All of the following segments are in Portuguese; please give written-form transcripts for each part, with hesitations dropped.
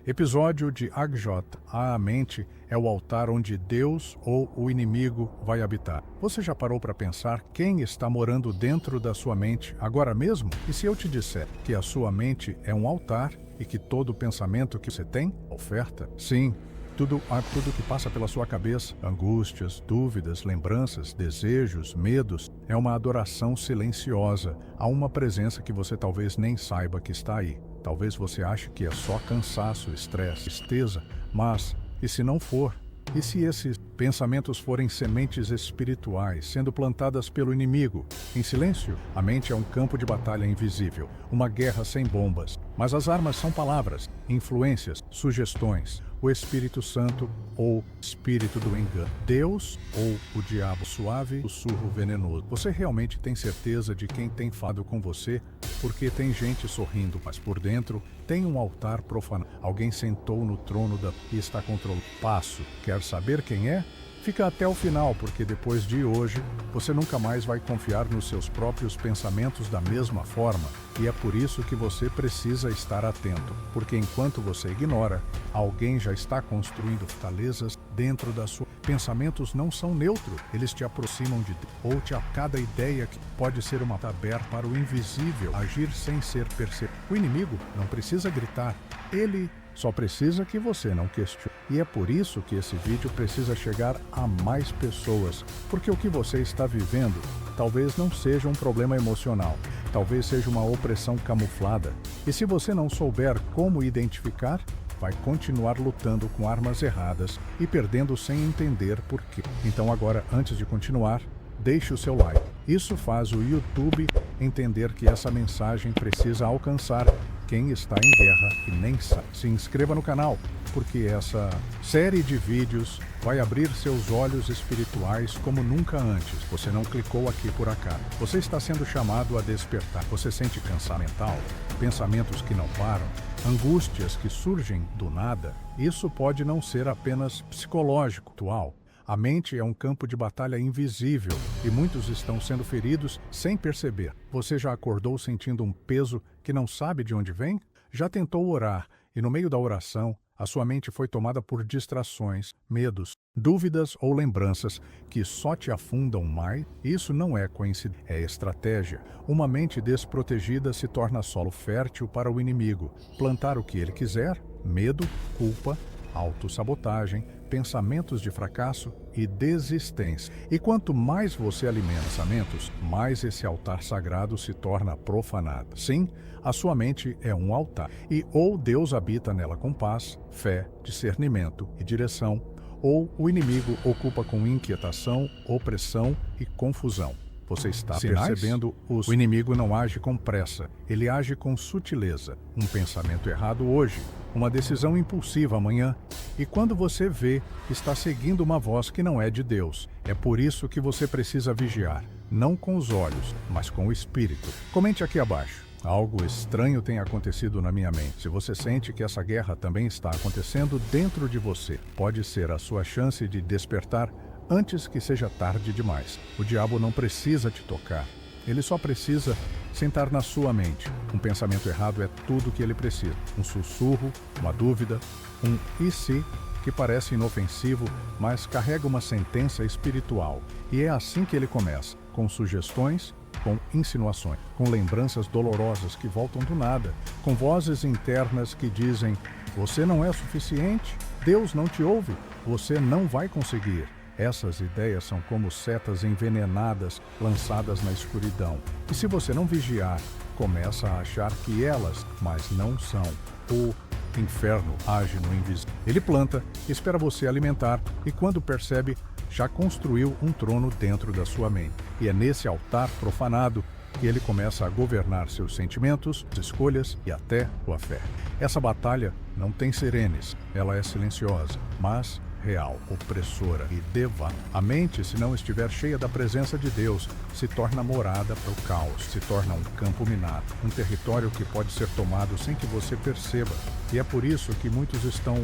Episódio de Agjot. A mente é o altar onde Deus ou o inimigo vai habitar. Você já parou para pensar quem está morando dentro da sua mente agora mesmo? E se eu te disser que a sua mente é um altar e que todo pensamento que você tem, oferta? Sim. Tudo que passa pela sua cabeça, angústias, dúvidas, lembranças, desejos, medos, é uma adoração silenciosa a uma presença que você talvez nem saiba que está aí. Talvez você ache que é só cansaço, estresse, tristeza, mas e se não for? E se esses pensamentos forem sementes espirituais, sendo plantadas pelo inimigo? Em silêncio, a mente é um campo de batalha invisível, uma guerra sem bombas. Mas as armas são palavras, influências, sugestões, o Espírito Santo ou espírito do engano, Deus ou o diabo, suave, sussurro venenoso. Você realmente tem certeza de quem tem falado com você? Porque tem gente sorrindo, mas por dentro tem um altar profano. Alguém sentou no trono e está controlando. Passo. Quer saber quem é? Fica até o final, porque depois de hoje, você nunca mais vai confiar nos seus próprios pensamentos da mesma forma. E é por isso que você precisa estar atento, porque enquanto você ignora, alguém já está construindo fortalezas dentro da sua. Pensamentos não são neutros, eles te aproximam de Deus, ou a cada ideia que pode ser uma aberta para o invisível, agir sem ser percebido. O inimigo não precisa gritar, ele só precisa que você não questione. E é por isso que esse vídeo precisa chegar a mais pessoas, porque o que você está vivendo talvez não seja um problema emocional, talvez seja uma opressão camuflada. E se você não souber como identificar, vai continuar lutando com armas erradas e perdendo sem entender por quê. Então agora, antes de continuar, deixe o seu like. Isso faz o YouTube entender que essa mensagem precisa alcançar quem está em guerra e nem sabe. Se inscreva no canal, porque essa série de vídeos vai abrir seus olhos espirituais como nunca antes. Você não clicou aqui por acaso. Você está sendo chamado a despertar. Você sente cansaço mental, pensamentos que não param, angústias que surgem do nada. Isso pode não ser apenas psicológico, atual. A mente é um campo de batalha invisível e muitos estão sendo feridos sem perceber. Você já acordou sentindo um peso que não sabe de onde vem? Já tentou orar e no meio da oração, a sua mente foi tomada por distrações, medos, dúvidas ou lembranças que só te afundam mais? Isso não é coincidência, é estratégia. Uma mente desprotegida se torna solo fértil para o inimigo plantar o que ele quiser: medo, culpa, autossabotagem, pensamentos de fracasso e desistência. E quanto mais você alimenta pensamentos, mais esse altar sagrado se torna profanado. Sim, a sua mente é um altar. E ou Deus habita nela com paz, fé, discernimento e direção, ou o inimigo ocupa com inquietação, opressão e confusão. Você está percebendo? O inimigo não age com pressa, ele age com sutileza. Um pensamento errado hoje, uma decisão impulsiva amanhã. E quando você vê, está seguindo uma voz que não é de Deus. É por isso que você precisa vigiar, não com os olhos, mas com o espírito. Comente aqui abaixo. Algo estranho tem acontecido na minha mente. Se você sente que essa guerra também está acontecendo dentro de você, pode ser a sua chance de despertar antes que seja tarde demais. O diabo não precisa te tocar. Ele só precisa sentar na sua mente. Um pensamento errado é tudo que ele precisa. Um sussurro, uma dúvida, um e se que parece inofensivo, mas carrega uma sentença espiritual. E é assim que ele começa, com sugestões, com insinuações, com lembranças dolorosas que voltam do nada, com vozes internas que dizem: você não é suficiente, Deus não te ouve, você não vai conseguir. Essas ideias são como setas envenenadas lançadas na escuridão. E se você não vigiar, começa a achar que elas, mas não são. O inferno age no invisível. Ele planta, espera você alimentar e quando percebe, já construiu um trono dentro da sua mente. E é nesse altar profanado que ele começa a governar seus sentimentos, escolhas e até sua fé. Essa batalha não tem sirenes, ela é silenciosa, mas real, opressora e A mente, se não estiver cheia da presença de Deus, se torna morada para o caos, se torna um campo minado, um território que pode ser tomado sem que você perceba. E é por isso que muitos estão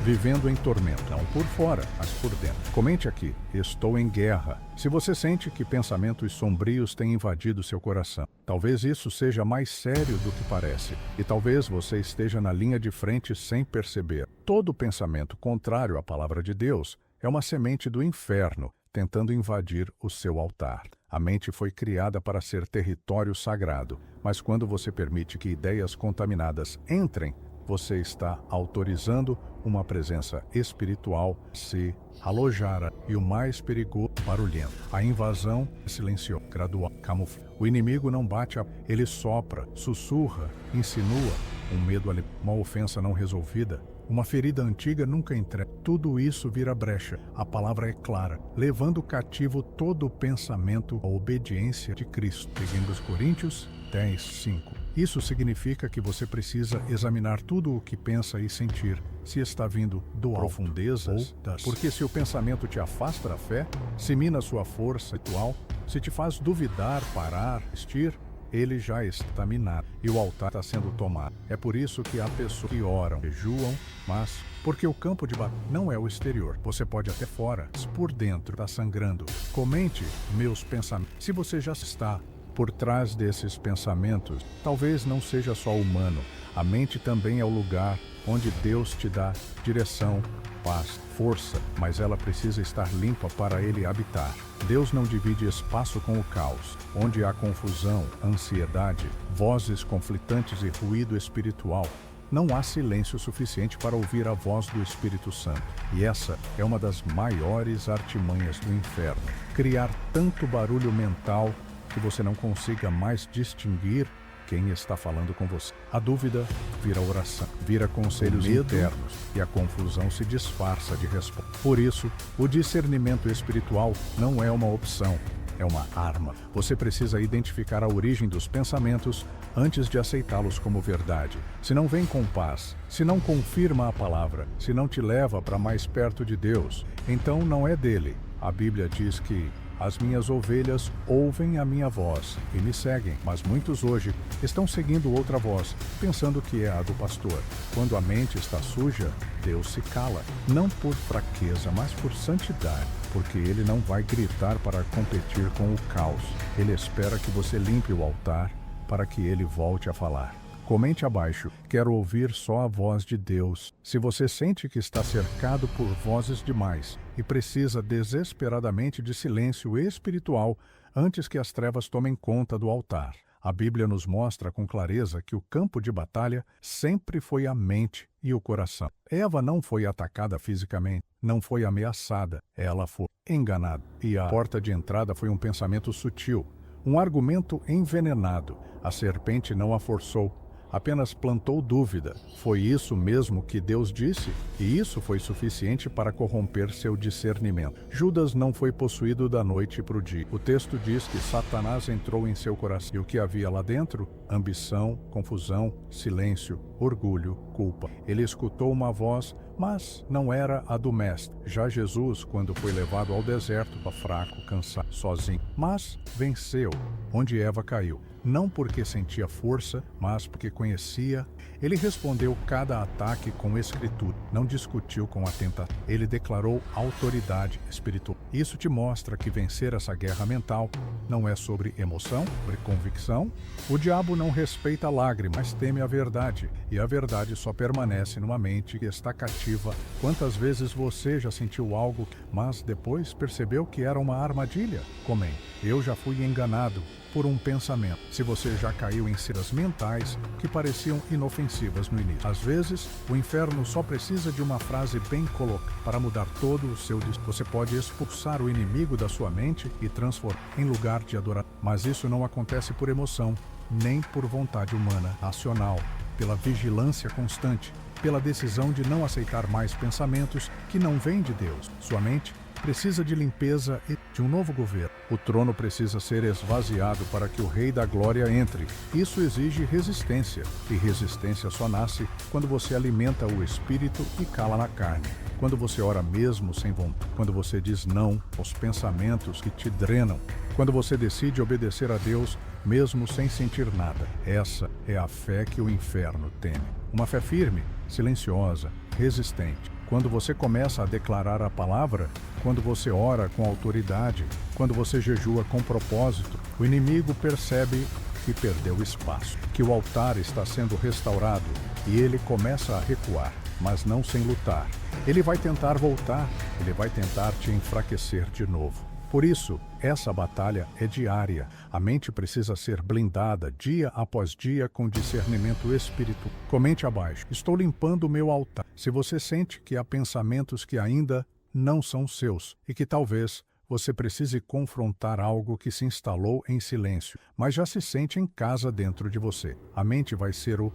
vivendo em tormento, não por fora, mas por dentro. Comente aqui: estou em guerra. Se você sente que pensamentos sombrios têm invadido seu coração, talvez isso seja mais sério do que parece, e talvez você esteja na linha de frente sem perceber. Todo pensamento contrário à palavra de Deus é uma semente do inferno tentando invadir o seu altar. A mente foi criada para ser território sagrado, mas quando você permite que ideias contaminadas entrem, você está autorizando uma presença espiritual se alojar. E o mais perigoso, barulhento. A invasão silenciou, gradual, camuflado. O inimigo não bate, ele sopra, sussurra, insinua. Um medo, uma ofensa não resolvida, uma ferida antiga nunca entregue. Tudo isso vira brecha. A palavra é clara, levando cativo todo o pensamento à obediência de Cristo. Segundo os Coríntios 10:5. Isso significa que você precisa examinar tudo o que pensa e sentir, se está vindo do profundezas das. Porque se o pensamento te afasta da fé, se mina sua força espiritual, se te faz duvidar, parar, resistir, ele já está minado e o altar está sendo tomado. É por isso que há pessoas que oram, jejuam, mas porque o campo de batalha não é o exterior. Você pode até fora, mas por dentro está sangrando. Comente meus pensamentos. Se você já está por trás desses pensamentos, talvez não seja só humano. A mente também é o lugar onde Deus te dá direção, paz, força, mas ela precisa estar limpa para ele habitar. Deus não divide espaço com o caos. Onde há confusão, ansiedade, vozes conflitantes e ruído espiritual, não há silêncio suficiente para ouvir a voz do Espírito Santo. E essa é uma das maiores artimanhas do inferno. Criar tanto barulho mental que você não consiga mais distinguir quem está falando com você. A dúvida vira oração, vira conselhos internos e a confusão se disfarça de resposta. Por isso, o discernimento espiritual não é uma opção, é uma arma. Você precisa identificar a origem dos pensamentos antes de aceitá-los como verdade. Se não vem com paz, se não confirma a palavra, se não te leva para mais perto de Deus, então não é dele. A Bíblia diz que as minhas ovelhas ouvem a minha voz e me seguem, mas muitos hoje estão seguindo outra voz, pensando que é a do pastor. Quando a mente está suja, Deus se cala, não por fraqueza, mas por santidade, porque ele não vai gritar para competir com o caos. Ele espera que você limpe o altar para que ele volte a falar. Comente abaixo: quero ouvir só a voz de Deus. Se você sente que está cercado por vozes demais e precisa desesperadamente de silêncio espiritual antes que as trevas tomem conta do altar. A Bíblia nos mostra com clareza que o campo de batalha sempre foi a mente e o coração. Eva não foi atacada fisicamente, não foi ameaçada, ela foi enganada. E a porta de entrada foi um pensamento sutil, um argumento envenenado. A serpente não a forçou, apenas plantou dúvida. Foi isso mesmo que Deus disse? E isso foi suficiente para corromper seu discernimento. Judas não foi possuído da noite para o dia. O texto diz que Satanás entrou em seu coração. E o que havia lá dentro? Ambição, confusão, silêncio, orgulho, culpa. Ele escutou uma voz, mas não era a do mestre. Já Jesus, quando foi levado ao deserto, estava fraco, cansado, sozinho. Mas venceu onde Eva caiu. Não porque sentia força, mas porque conhecia. Ele respondeu cada ataque com escritura, não discutiu com a tentação. Ele declarou autoridade espiritual. Isso te mostra que vencer essa guerra mental não é sobre emoção, sobre convicção. O diabo não respeita lágrimas, mas teme a verdade. E a verdade só permanece numa mente que está cativa. Quantas vezes você já sentiu algo, mas depois percebeu que era uma armadilha? Comente: eu já fui enganado por um pensamento. Se você já caiu em cilas mentais que pareciam inofensivas no início. Às vezes, o inferno só precisa de uma frase bem colocada para mudar todo o seu destino. Você pode expulsar o inimigo da sua mente e transformar em lugar de adoração. Mas isso não acontece por emoção, nem por vontade humana, racional, pela vigilância constante, pela decisão de não aceitar mais pensamentos que não vêm de Deus. Sua mente precisa de limpeza e de um novo governo. O trono precisa ser esvaziado para que o Rei da Glória entre. Isso exige resistência, e resistência só nasce quando você alimenta o espírito e cala na carne. Quando você ora mesmo sem vontade, quando você diz não aos pensamentos que te drenam, quando você decide obedecer a Deus mesmo sem sentir nada. Essa é a fé que o inferno teme. Uma fé firme, silenciosa, resistente. Quando você começa a declarar a palavra, quando você ora com autoridade, quando você jejua com propósito, o inimigo percebe que perdeu espaço, que o altar está sendo restaurado e ele começa a recuar, mas não sem lutar. Ele vai tentar voltar, ele vai tentar te enfraquecer de novo. Por isso, essa batalha é diária. A mente precisa ser blindada dia após dia com discernimento espiritual. Comente abaixo. Estou limpando o meu altar. Se você sente que há pensamentos que ainda não são seus e que talvez você precise confrontar algo que se instalou em silêncio, mas já se sente em casa dentro de você, a mente vai ser o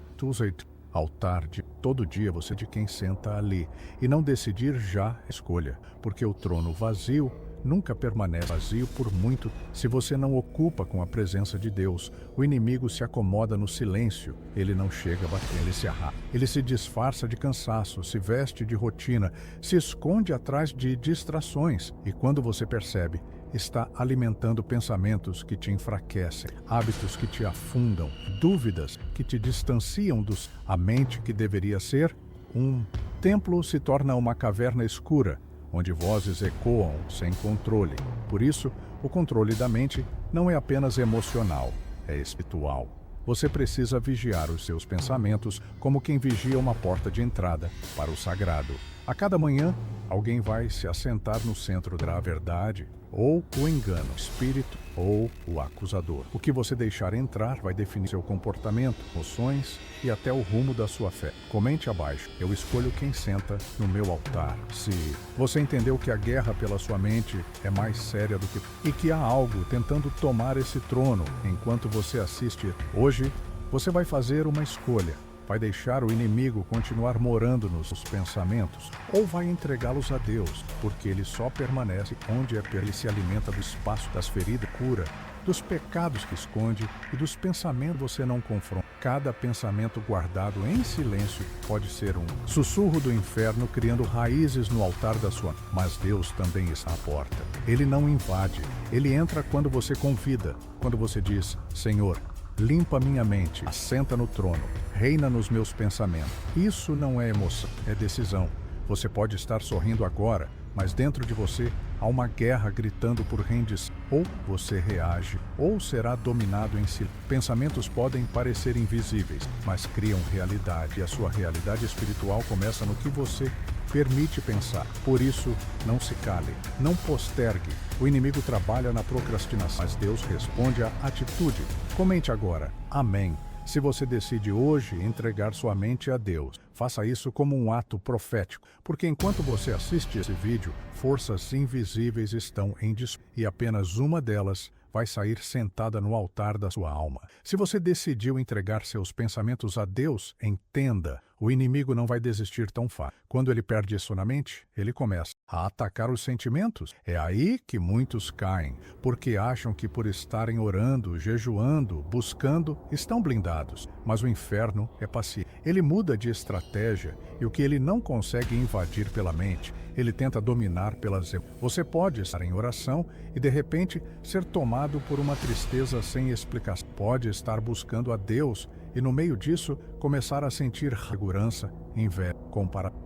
altar de todo dia você de quem senta ali e não decidir já escolha, porque o trono vazio nunca permanece vazio por muito. Se você não ocupa com a presença de Deus, o inimigo se acomoda no silêncio. Ele não chega a bater, ele se arrasta. Ele se disfarça de cansaço, se veste de rotina, se esconde atrás de distrações. E quando você percebe, está alimentando pensamentos que te enfraquecem, hábitos que te afundam, dúvidas que te distanciam dos... A mente que deveria ser um templo se torna uma caverna escura, onde vozes ecoam sem controle. Por isso, o controle da mente não é apenas emocional, é espiritual. Você precisa vigiar os seus pensamentos como quem vigia uma porta de entrada para o sagrado. A cada manhã, alguém vai se assentar no centro da verdade, ou o engano, o espírito ou o acusador. O que você deixar entrar vai definir seu comportamento, emoções e até o rumo da sua fé. Comente abaixo. Eu escolho quem senta no meu altar. Se você entendeu que a guerra pela sua mente é mais séria do que... e que há algo tentando tomar esse trono enquanto você assiste, hoje você vai fazer uma escolha. Vai deixar o inimigo continuar morando nos pensamentos ou vai entregá-los a Deus, porque ele só permanece onde ele se alimenta do espaço das feridas, cura, dos pecados que esconde e dos pensamentos que você não confronta. Cada pensamento guardado em silêncio pode ser um sussurro do inferno criando raízes no altar da sua... Mas Deus também está à porta. Ele não invade, ele entra quando você convida, quando você diz, Senhor, limpa minha mente, assenta no trono, reina nos meus pensamentos. Isso não é emoção, é decisão. Você pode estar sorrindo agora, mas dentro de você há uma guerra gritando por rendição. Ou você reage, ou será dominado em si. Pensamentos podem parecer invisíveis, mas criam realidade, e a sua realidade espiritual começa no que você permite pensar. Por isso, não se cale, não postergue. O inimigo trabalha na procrastinação, mas Deus responde à atitude. Comente agora. Amém. Se você decide hoje entregar sua mente a Deus, faça isso como um ato profético, porque enquanto você assiste esse vídeo, forças invisíveis estão em disputa e apenas uma delas vai sair sentada no altar da sua alma. Se você decidiu entregar seus pensamentos a Deus, entenda, o inimigo não vai desistir tão fácil. Quando ele perde isso na mente, ele começa a atacar os sentimentos. É aí que muitos caem, porque acham que por estarem orando, jejuando, buscando, estão blindados. Mas o inferno é paciente. Ele muda de estratégia e o que ele não consegue invadir pela mente, ele tenta dominar pelas... Você pode estar em oração e de repente ser tomado por uma tristeza sem explicação. Pode estar buscando a Deus e no meio disso começar a sentir segurança, inveja,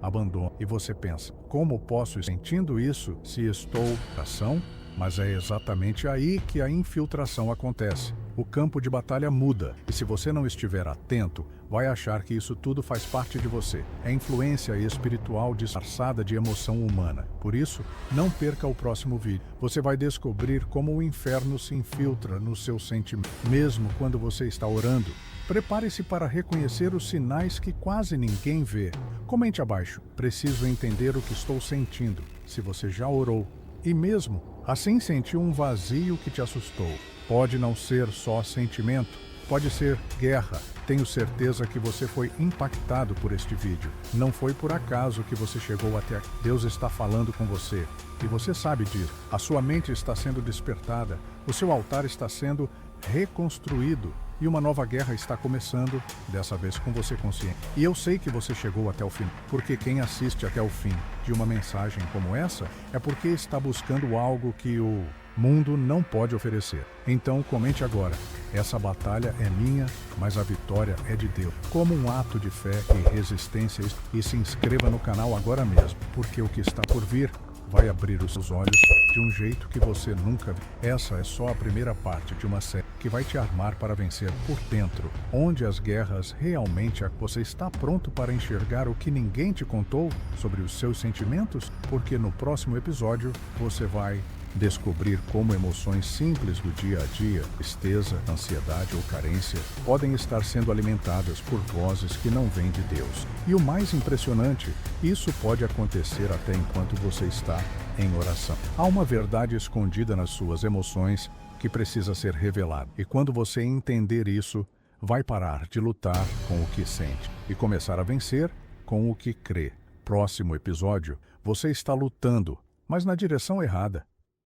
abandono. E você pensa, como posso ir sentindo isso se estou em oração? Mas é exatamente aí que a infiltração acontece. O campo de batalha muda, e se você não estiver atento, vai achar que isso tudo faz parte de você. É influência espiritual disfarçada de emoção humana. Por isso, não perca o próximo vídeo. Você vai descobrir como o inferno se infiltra no seu sentimento, mesmo quando você está orando. Prepare-se para reconhecer os sinais que quase ninguém vê. Comente abaixo. Preciso entender o que estou sentindo. Se você já orou e mesmo assim sentiu um vazio que te assustou. Pode não ser só sentimento, Pode ser guerra. Tenho certeza que você foi impactado por este vídeo. Não foi por acaso que você chegou até aqui. Deus está falando com você. E você sabe disso. A sua mente está sendo despertada. O seu altar está sendo reconstruído. E uma nova guerra está começando, dessa vez com você consciente. E eu sei que você chegou até o fim, porque quem assiste até o fim de uma mensagem como essa é porque está buscando algo que o mundo não pode oferecer. Então comente agora: essa batalha é minha, mas a vitória é de Deus. Como um ato de fé e resistência, e se inscreva no canal agora mesmo, porque o que está por vir vai abrir os seus olhos de um jeito que você nunca viu. Essa é só a primeira parte de uma série que vai te armar para vencer por dentro, onde as guerras realmente você está pronto para enxergar o que ninguém te contou sobre os seus sentimentos, porque no próximo episódio você vai descobrir como emoções simples do dia a dia, tristeza, ansiedade ou carência, podem estar sendo alimentadas por vozes que não vêm de Deus. E o mais impressionante, isso pode acontecer até enquanto você está em oração. Há uma verdade escondida nas suas emoções que precisa ser revelada. E quando você entender isso, vai parar de lutar com o que sente e começar a vencer com o que crê. Próximo episódio, você está lutando, mas na direção errada.